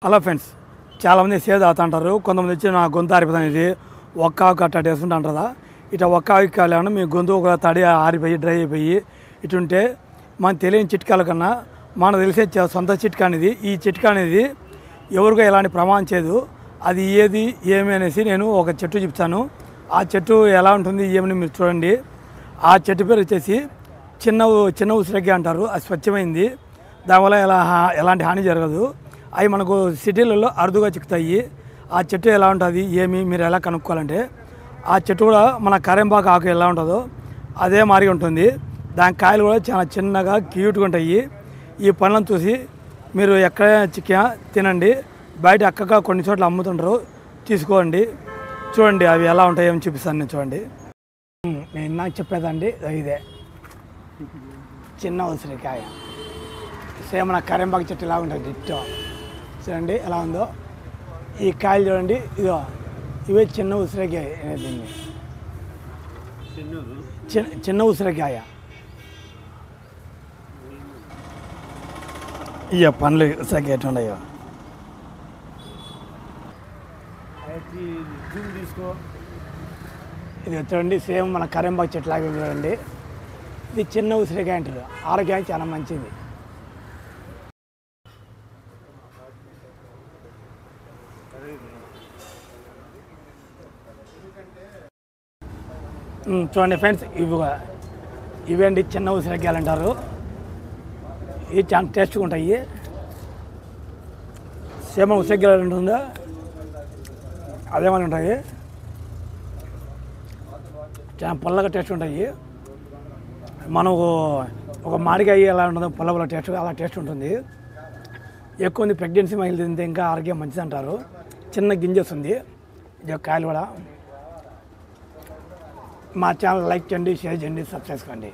Hello friends, చాలామంది సేద తాగుతుంటారు. కొంతమంది వచ్చి నా గొంతు ఆరిపోతుంది, ఇది ఒక్క ఆకు అట్ట వేసుకుంటా అంటారా. ఇట్లా ఒక్క ఆకు కాలేమన్నా మీ గొంతు ఒక తడి ఆరిపోయి డ్రై అయిపోయి ఇటుంటే మనకు తెలియని చిట్కాల కన్నా మనకు తెలిసే సొంత చిట్కా అనేది. ఈ చిట్కా అనేది ఎవరికో ఎలాంటి ప్రమాదం చేయదు. అది ఏది ఏమి అనేసి నేను ఒక చెట్టు చెప్తాను. ఆ చెట్టు ఎలా ఉంటుంది ఏమని మీరు చూడండి. ఆ చెట్టు పేరు వచ్చేసి చిన్న ఉసిరికాయ అంటారు. అది స్వచ్ఛమైంది, దానివల్ల ఎలాంటి హాని జరగదు. అవి మనకు సిటీలలో అరుదుగా చిక్కుతాయి. ఆ చెట్టు ఎలా ఉంటుంది ఏమి మీరు ఎలా కనుక్కోవాలంటే, ఆ చెట్టు కూడా మన కరెంపాకు ఆకు ఎలా ఉంటుందో అదే మాదిరిగా ఉంటుంది. దాని కాయలు కూడా చాలా చిన్నగా క్యూట్గా ఉంటాయి. ఈ పండ్లను చూసి మీరు ఎక్కడ చిక్కా తినండి. బయట అక్కగా కొన్ని చోట్ల అమ్ముతుంటారు, తీసుకోండి. చూడండి అవి ఎలా ఉంటాయో ఏమి చూపిస్తాను నేను. చూడండి, నేను నాకు చెప్పేదండి ఇదే చిన్న ఉసిరికాయ. సేమ్ మన కరెంపాకు చెట్టు ఇలా ఉంటుంది డిట్టో. చూడండి ఎలా ఉందో. ఈ కాయలు చూడండి, ఇదో ఇవే చిన్న ఉసిరికాయ అనేది. చిన్న ఉసిరికాయ. ఇక పండ్లు ఉసిరికాయ ఎట్లా ఉన్నాయో ఇది చూడండి, సేమ్ మన కరెంపాకు చెట్టు లాగా చూడండి. ఇది చిన్న ఉసిరికాయ అంటారు, ఆరోగ్యానికి చాలా మంచిది. చూడండి ఫ్రెండ్స్, ఇవేంటి చిన్న ఉసిరికాయలు అంటారు. ఇవి చాలా టేస్ట్గా ఉంటాయి. సేమ ఉసిరికాయలు ఉంటుందా అదేమని ఉంటాయి, చాలా పుల్లగా టేస్ట్ ఉంటాయి. మనకు ఒక మామిడికాయ ఎలా ఉంటుందో పుల్ల టేస్ట్ అలా టేస్ట్ ఉంటుంది. ఎక్కువ ప్రెగ్నెన్సీ మహిళలు తింటే ఇంకా ఆరోగ్యం మంచిది అంటారు. చిన్న గింజ వస్తుంది. ఇది కాయలు కూడా. మా ఛానల్ లైక్ చేయండి, షేర్ చేయండి, సబ్స్క్రైబ్ చేసుకోండి.